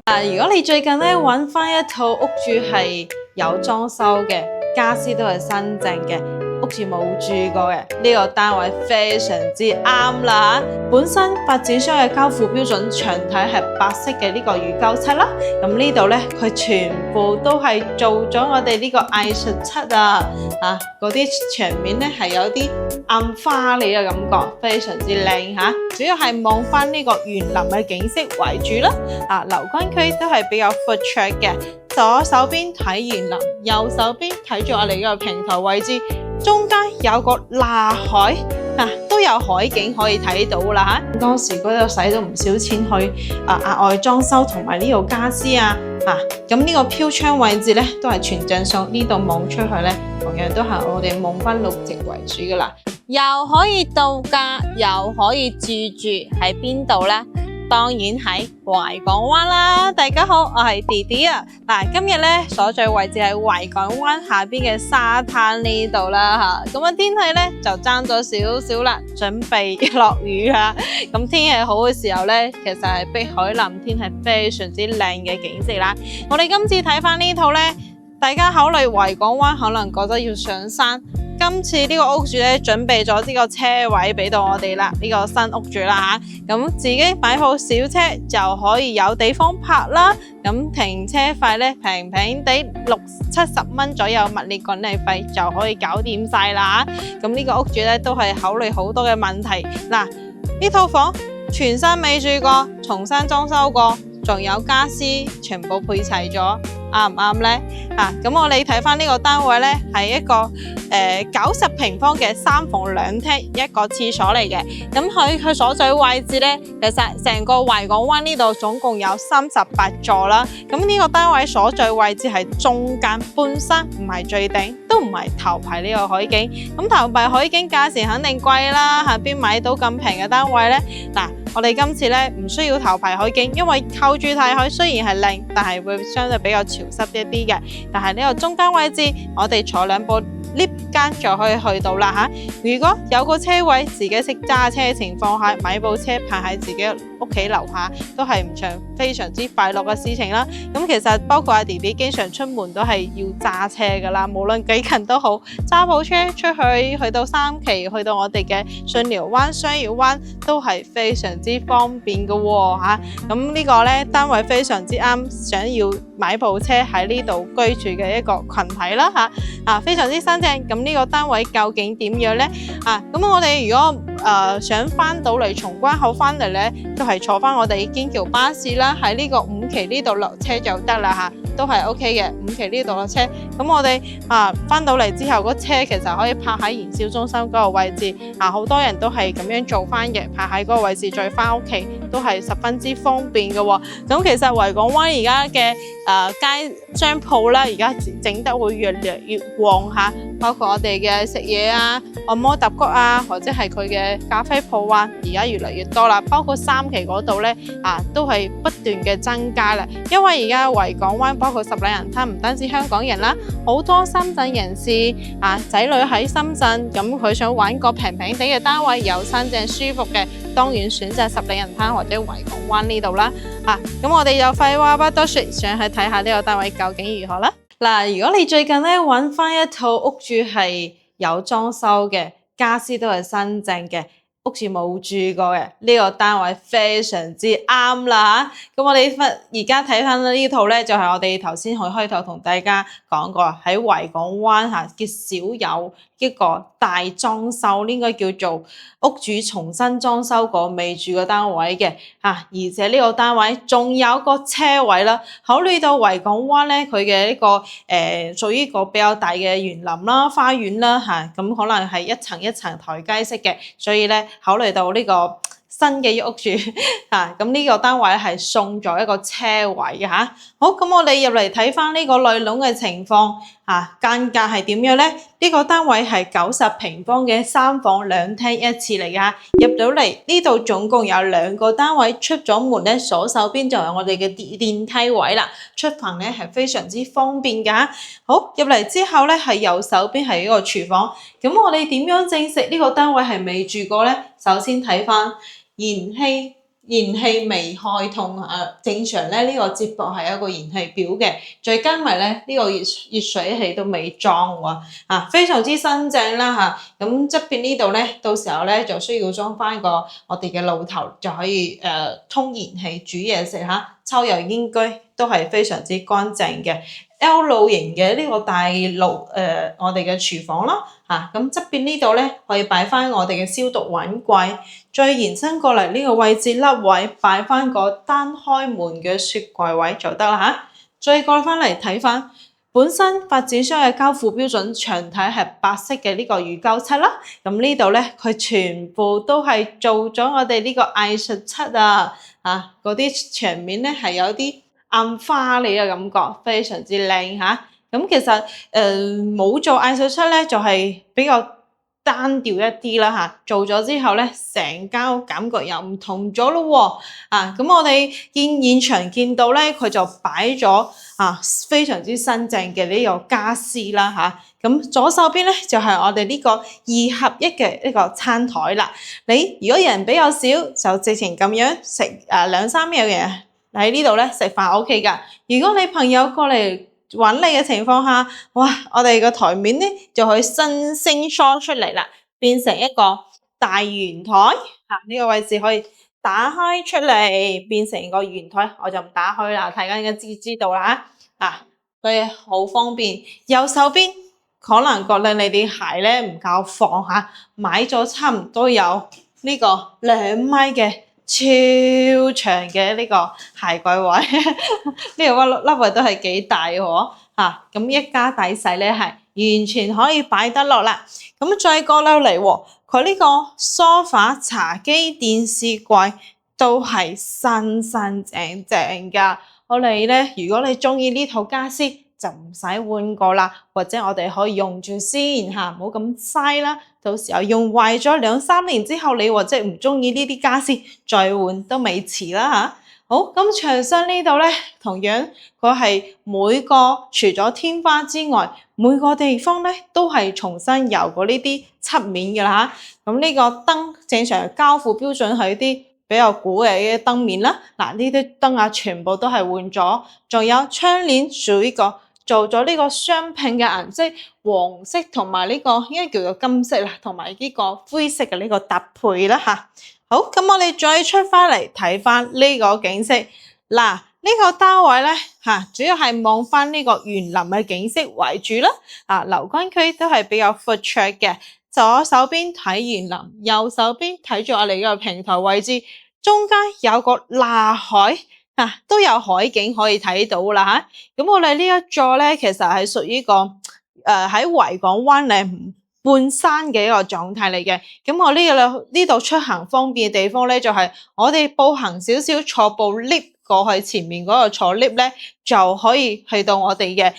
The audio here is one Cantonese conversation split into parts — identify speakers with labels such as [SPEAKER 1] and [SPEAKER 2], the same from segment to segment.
[SPEAKER 1] 如果你最近咧揾翻一套屋住係有裝修嘅，家私都係新淨嘅，屋住冇住過嘅，呢個單位非常之啱啦。本身發展商嘅交付標準牆體係白色嘅呢個乳膠漆啦，咁呢度咧佢全部都係做咗我哋呢個藝術漆嗰啲牆面咧係有啲暗花嚟嘅感覺，非常之靚吓。主要係望翻呢個園林嘅景色為主啦，流關區都係比較闊綽嘅。左手邊睇園林，右手邊睇住我哋呢個平台位置，中間有個罅海，都有海景可以睇到啦吓。當時嗰度使咗唔少錢去額外裝修同埋呢度家私咁呢個飄窗位置咧都係全正上，呢度望出去咧同樣都係我哋望翻綠植為主噶啦。
[SPEAKER 2] 又可以度假，又可以自住，喺邊度呢？當然喺維港灣啦！大家好，我係弟弟啊！今日咧所在位置喺維港灣下邊嘅沙灘呢度啦吓，咁天氣咧就爭咗少少啦，準備落雨啊！咁天氣好嘅時候咧，其實係碧海藍天，係非常之靚嘅景色啦。我哋今次睇翻呢套咧，大家考慮維港灣可能覺得要上山。今次呢個屋主咧準備咗呢個車位俾到我哋啦，呢個新屋主啦吓，咁自己買部小車就可以有地方泊啦。咁停車費咧平平地60-70蚊左右，物業管理費就可以搞掂晒啦。咁呢個屋主咧都係考慮好多嘅問題。呢套房全新未住過，重新裝修過，仲有家私全部配齊咗。啱唔啱呢？咁我哋睇翻呢個單位呢，係一個90平方嘅3房2廳一個廁所嚟嘅。咁佢所在位置呢，其實成個維港灣呢度總共有38座啦。咁呢個單位所在位置係中間，本身唔係最頂，都唔係頭排呢個海景。咁頭排海景價錢肯定貴啦，下邊買到咁平嘅單位呢？我哋今次咧唔需要頭排海景，因為靠住睇海雖然係靚，但係會相對比較潮濕一啲嘅。但係呢個中間位置，我哋坐2部 lift 間就可以去到啦吓。如果有個車位，自己識揸車嘅情況下，買部車泊喺自己屋企樓下，都係非常之快樂嘅事情啦。咁其實包括阿弟弟經常出門都係要揸車噶啦，無論幾近都好，揸部車出去到三期，去到我哋嘅巽寮灣、雙葉灣，都係非常之方便嘅吓。咁呢個咧單位非常之啱想要買部車喺呢度居住嘅一個群體啦吓，非常之新淨。咁呢個單位究竟點樣呢？咁我哋如果想翻到嚟從關口翻嚟呢，都係坐翻我哋堅橋巴士啦，喺呢個5期呢度落車就得啦吓，都係 OK 嘅。5期呢度落車，咁我哋翻到嚟之後，個車其實可以泊喺燃燒中心嗰個位置，好多人都係咁樣做翻嘅，泊喺嗰個位置再翻屋企，都係十分之方便嘅。咁其實維港灣而家嘅街商鋪啦，而家整得會越嚟越旺吓，包括我哋嘅食嘢按摩揼骨或者係佢嘅咖啡鋪而家越嚟越多啦。包括3期嗰度咧都係不斷嘅增加啦。因為而家維港灣包括十里人灘，唔單止香港人啦，好多深圳人士仔女喺深圳，咁佢想揾個平平地嘅單位，有新淨舒服嘅，當然選擇十里人灘或者維港灣呢度啦。咁我哋就廢話不多說，上去睇下呢個單位究竟如何啦。
[SPEAKER 1] 如果你最近咧揾翻一套屋住係有裝修嘅，家私都係新淨嘅，屋住冇住過嘅，呢個單位非常之啱啦。咁我哋而家睇翻呢套咧，就係我哋頭先開頭同大家講過喺維港灣嘅少有一個大裝修，應該叫做屋主重新裝修過未住嘅單位嘅而且呢個單位仲有個車位啦。考慮到維港灣咧，佢嘅呢個屬於一個比較大嘅園林啦、花園啦咁可能係一層一層台階式嘅，所以咧考慮到呢個新嘅屋主咁呢個單位係送咗一個車位嘅好，咁我哋入嚟睇翻呢個內籠嘅情況間隔係點樣呢？呢個單位係90平方嘅3房2廳一次嚟㗎。入到嚟呢度總共有2個單位，出咗門咧左手邊就係我哋嘅電梯位啦，出棚咧係非常之方便㗎。好，入嚟之後咧係右手邊係一個廚房。咁我哋點樣證實呢個單位係未住過呢？首先睇翻燃氣燃氣危害同正常咧，呢個接駁係一個燃氣表嘅，再加埋咧呢個熱水器都未裝喎，非常之新淨啦嚇。咁側邊呢度咧，到時候咧就需要裝翻個我哋嘅爐頭，就可以通燃氣煮嘢食嚇，抽油煙機都係非常之乾淨嘅。L 路型嘅呢個大爐我哋嘅廚房啦咁側邊呢度咧可以擺翻我哋嘅消毒碗櫃，再延伸過嚟呢個位置凹位擺翻個單開門嘅雪櫃位就得啦再過翻嚟睇翻，本身發展商嘅交付標準牆體係白色嘅呢個乳膠漆啦，咁呢度咧佢全部都係做咗我哋呢個藝術漆嗰啲牆面咧係有啲暗花你嘅感覺，非常之靚咁其實冇做藝術漆咧，就係比較單調一啲啦做咗之後咧，成間感覺又唔同咗咯喎咁我哋現場見到咧，佢就擺咗非常之新淨嘅呢個家私啦咁左手邊咧就係我哋呢個2合1嘅呢個餐台啦。你如果人比較少，就直情咁樣食2-3樣嘢喺呢度咧食飯 OK 㗎。如果你朋友過嚟揾你嘅情況下，哇！我哋個台面咧就可以新星梳出嚟啦，變成一個大圓台呢個位置可以打開出嚟，變成個圓台，我就唔打開啦，大家應該知道啦所以好方便。右手邊可能覺得你啲鞋咧唔夠放買咗差唔多有呢個2米嘅超長嘅呢個鞋櫃位，呢個凹位都係幾大喎咁一家大細咧係完全可以擺得落啦。咁再過落嚟喎，佢呢個梳化、茶几、電視櫃都係新新淨淨㗎。我哋咧，如果你中意呢套家私，就唔使換過啦，或者我哋可以用住先唔好咁嘥啦。到時候用壞咗2-3年之後，你或者唔中意呢啲家私，再換都未遲啦好，咁牆身呢度咧，同樣佢係每個除咗天花之外，每個地方咧都係重新油過呢啲漆面㗎啦咁呢個燈正常交付標準係啲比較古嘅啲燈面啦。呢啲燈全部都係換咗，仲有窗簾屬於個做咗呢個雙拼嘅顏色，黃色同埋呢個應該叫做金色啦，同埋呢個灰色嘅呢個搭配啦好，咁我哋再出翻嚟睇翻呢個景色。呢個單位咧主要係望翻呢個園林嘅景色為主啦。樓關區都係比較闊綽嘅，左手邊睇園林，右手邊睇住我哋呢個平台位置，中間有個罅海都有海景可以睇到啦咁我哋呢一座咧，其實係屬於個喺維港灣咧半山嘅一個狀態嚟嘅。咁我呢度出行方便嘅地方咧，就係我哋步行少少，坐部 lift 過去前面嗰個坐 lift 咧，就可以去到我哋嘅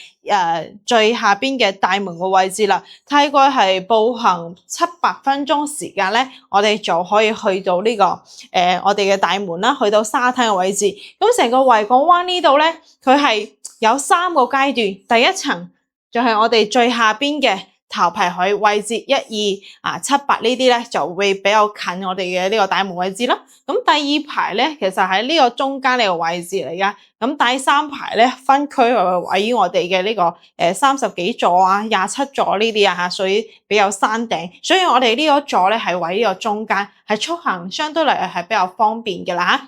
[SPEAKER 1] 最下邊嘅大門個位置啦。大概係步行7-8分鐘時間咧，我哋就可以去到呢個我哋嘅大門啦，去到沙灘嘅位置。咁成個維港灣呢度咧，佢係有3個階段。第一層就係我哋最下邊嘅頭排海位置1、2、7、8呢啲咧就會比較近我哋嘅呢個大門位置啦。咁第2排咧，其實喺呢個中間呢個位置嚟噶。咁第3排咧分區位於我哋嘅呢個30幾座27座呢啲屬於比較山頂，所以我哋呢個座咧係位於呢個中間，係出行相對嚟係比較方便嘅啦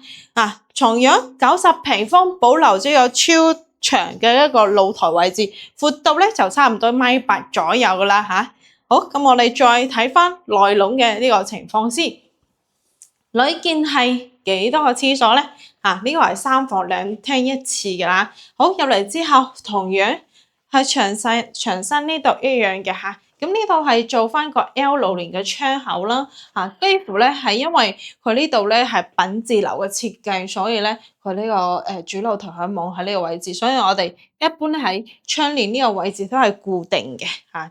[SPEAKER 1] 同樣90平方保留咗有超長嘅一個露台位置，闊度咧就差唔多1.8米左右噶啦好，咁我哋再睇翻內籠嘅呢個情況先。裏見係幾多個廁所咧？呢個係3房2廳1廁噶啦。好，入嚟之後，同樣係牆身呢度一樣嘅咁呢度係做翻個 L 露簾嘅窗口啦幾乎咧係因為佢呢度咧係品字樓嘅設計，所以咧佢呢個主露台可以望喺呢個位置，所以我哋一般咧喺窗簾呢個位置都係固定嘅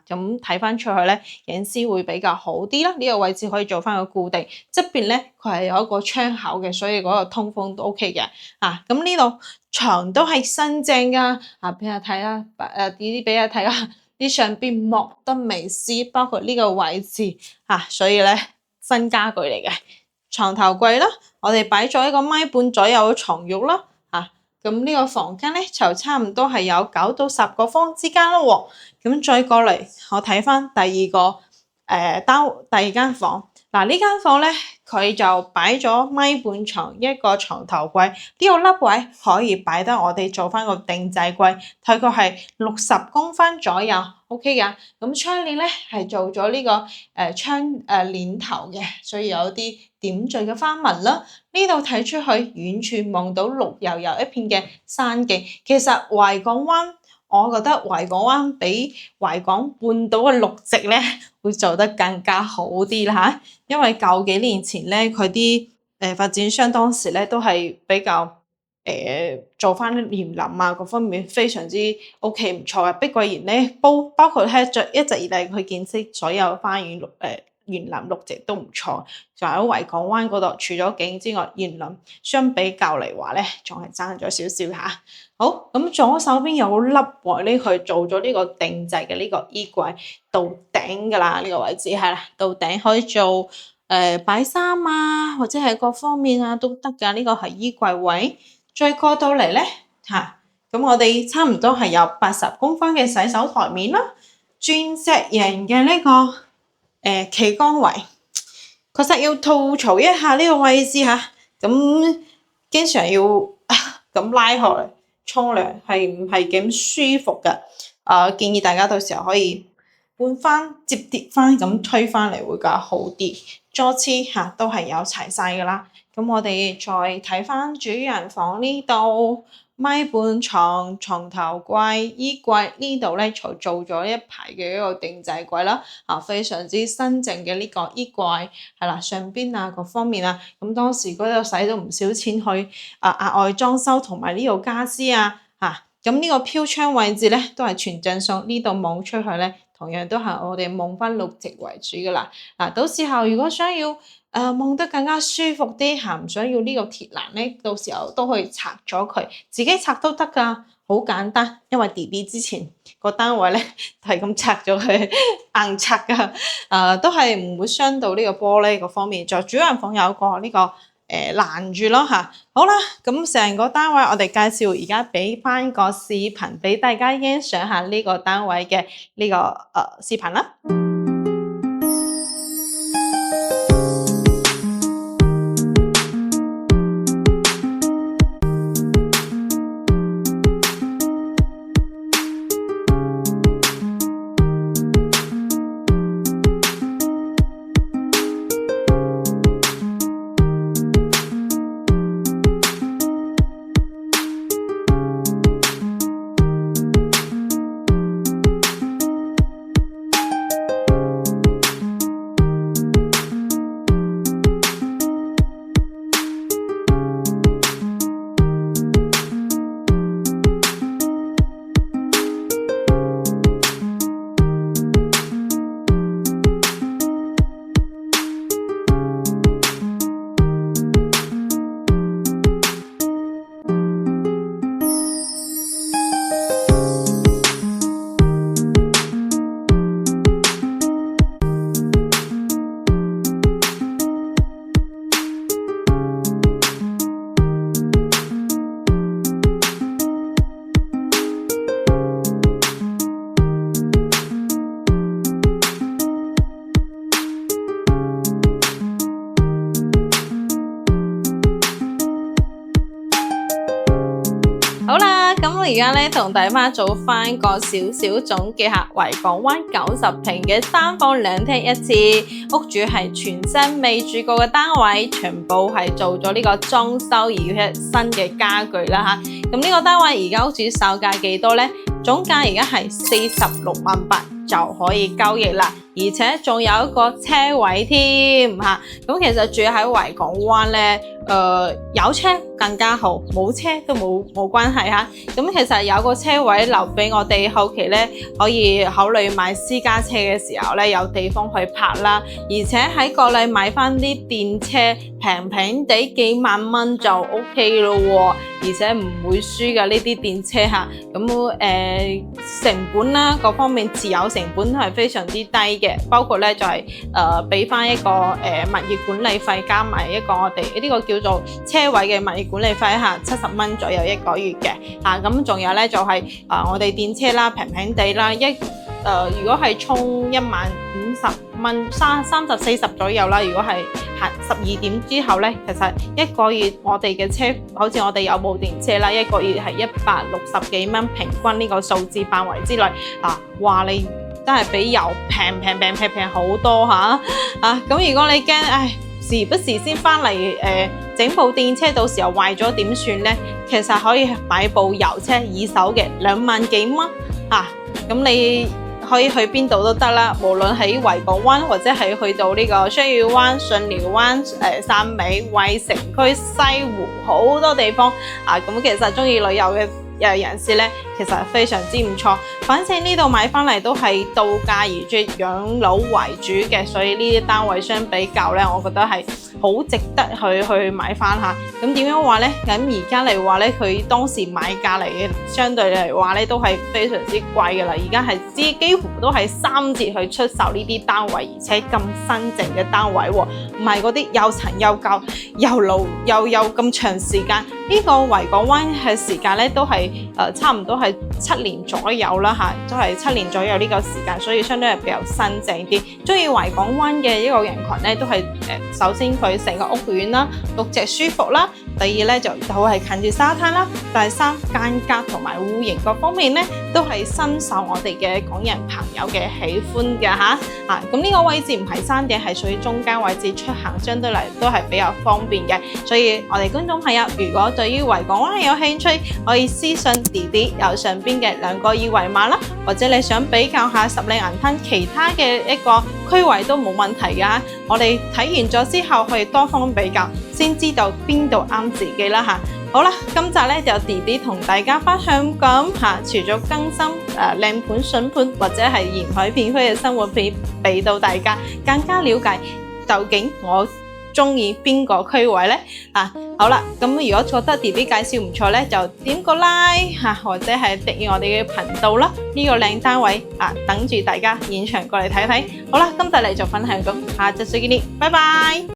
[SPEAKER 1] 咁睇翻出去咧隱私會比較好啲啦。呢個位置可以做翻個固定，側邊咧佢係有一個窗口嘅，所以嗰個通風都 OK 嘅咁呢度牆都係新淨噶俾人睇啦俾人睇啦。啲上邊莫德微斯，包括呢個位置所以咧新家具嚟嘅。床頭櫃啦，我哋擺咗1.5米左右嘅床褥啦，咁呢個房間咧就差唔多係有9到10個方之間咯喎。咁再過嚟，我睇翻第二間房。嗱，呢間房咧，佢就擺咗1.5米床1個床頭櫃，呢個凹位可以擺得我哋做翻個定製櫃，大概係60公分左右 ，OK 噶。咁窗簾咧係做咗呢個窗簾頭嘅，所以有啲點綴嘅花紋啦。呢度睇出去遠處望到綠油油一片嘅山景，其實維港灣。我覺得維港灣比維港半島嘅綠植咧會做得更加好啲啦嚇，因為舊幾年前咧佢啲發展商當時咧都係比較做翻啲園林啊各方面非常之 OK 唔錯嘅。碧桂園咧包括一直以嚟佢建設所有花園園林綠植都唔錯，仲喺維港灣嗰度除咗景之外，園林相比較嚟話咧仲係爭咗少少嚇。好，咁左手邊有個凹位咧，佢做咗呢個定制嘅呢個衣櫃到頂噶啦，呢個位置係啦，到頂可以做擺衫啊，或者係各方面啊都得噶。呢個係衣櫃位，再過到嚟咧咁我哋差唔多係有80公分嘅洗手台面啦，鑽石型嘅呢個企缸位，確實要吐槽一下呢個位置嚇，咁經常要咁拉落嚟。沖涼係唔係咁舒服㗎？建議大家到時候可以換翻、摺疊翻咁推翻嚟會較好啲。座廁都係有齊晒㗎啦。咁我哋再睇翻主人房呢度，1.5米床頭櫃、衣櫃呢度咧就做咗一排嘅一個定製櫃啦。非常之新淨嘅呢個衣櫃係啦，上邊啊各方面啊，咁當時嗰度使咗唔少錢去額外裝修同埋呢度家私啊咁呢個飄窗位置咧都係全正送，呢度望出去咧同樣都係我哋望翻綠植為主噶啦。到時候如果想要望得更加舒服啲唔想要呢個鐵欄咧，到時候都可以拆咗佢，自己拆都得噶，好簡單。因為 DB 之前個單位咧係咁拆咗佢，硬拆噶，都係唔會傷到呢個玻璃嗰方面。就主人房有個呢個攔住咯嚇。好啦，咁成個單位我哋介紹，而家俾翻個視頻俾大家欣賞下呢個單位嘅呢個視頻啦。而家咧同大家做翻個少少總結下，維港灣90平嘅3房2廳1廁，屋主係全新未住過嘅單位，全部係做咗呢個裝修而且新嘅家具啦嚇。咁呢個單位而家屋主售價幾多呢？總價而家係46萬8就可以交易啦，而且仲有一個車位添嚇。咁其實住喺維港灣咧，有車更加好，冇車都冇關係嚇。咁其實有個車位留俾我哋後期咧，可以考慮買私家車嘅時候咧，有地方去泊啦。而且喺國內買翻啲電車，平平地幾萬蚊就 OK 咯喎，而且唔會輸嘅呢啲電車嚇。咁成本啦，各方面持有成本都係非常之低嘅。嘅，包括咧就係俾翻一個物業管理費加埋一個我哋呢個叫做車位嘅物業管理費嚇，70蚊左右一個月嘅嚇。咁仲有咧就係我哋電車啦，平平地啦，如果係充1萬50蚊，30-40左右啦。如果係12點之後咧，其實一個月我哋嘅車，好似我哋有部電車啦，一個月係160幾蚊，平均呢個數字範圍之內啊，話你真係比油平好多嚇咁如果你驚時不時先翻嚟整部電車，到時候壞咗點算呢？其實可以買部油車二手嘅2萬幾蚊咁你可以去邊度都得啦，無論喺維港灣或者係去到呢個雙月灣、順寮灣、汕尾、衛城區、西湖好多地方咁其實中意旅遊嘅人士咧，其實非常之唔錯。反正呢度買翻嚟都係度假而住養老為主嘅，所以呢啲單位相比較咧，我覺得係好值得去買翻下。咁點樣話咧？咁而家嚟話咧，佢當時買價嚟嘅，相對嚟話咧都係非常之貴㗎啦。而家係幾乎都係3折去出售呢啲單位，而且咁新淨嘅單位喎，唔係嗰啲又陳又舊又老又有咁長時間。呢個維港灣嘅時間咧都係差唔多係7年左右啦都係7年左右呢個時間，所以相對係比較新淨啲。中意維港灣嘅一個人群咧，都係首先佢成個屋苑啦，綠植舒服啦。第二咧就係近住沙灘啦。第三間隔同埋戶型各方面咧，都係深受我哋嘅港人朋友嘅喜歡嘅咁呢個位置唔係山頂，係屬於中間位置，出行相對嚟都係比較方便嘅。所以我哋觀眾朋友如果對於維港灣有興趣，可以私信弟弟右上邊嘅2個二維碼啦，或者你想比較下十里銀灘其他嘅一個區位都冇問題嘅我哋睇完咗之後，可以多方比較，先知道邊度啱自己啦好啦，今集咧就弟弟同大家分享咁除咗更新靚盤、筍盤或者係沿海片區嘅生活片俾到大家，更加了解究竟我中意邊個區位呢好啦，咁如果覺得弟弟介紹唔錯呢，就點個 like 或者係訂閱我哋嘅頻道啦。呢個靚單位等住大家現場過嚟睇睇。好啦，今集嚟做分享咁，下集再見，拜拜。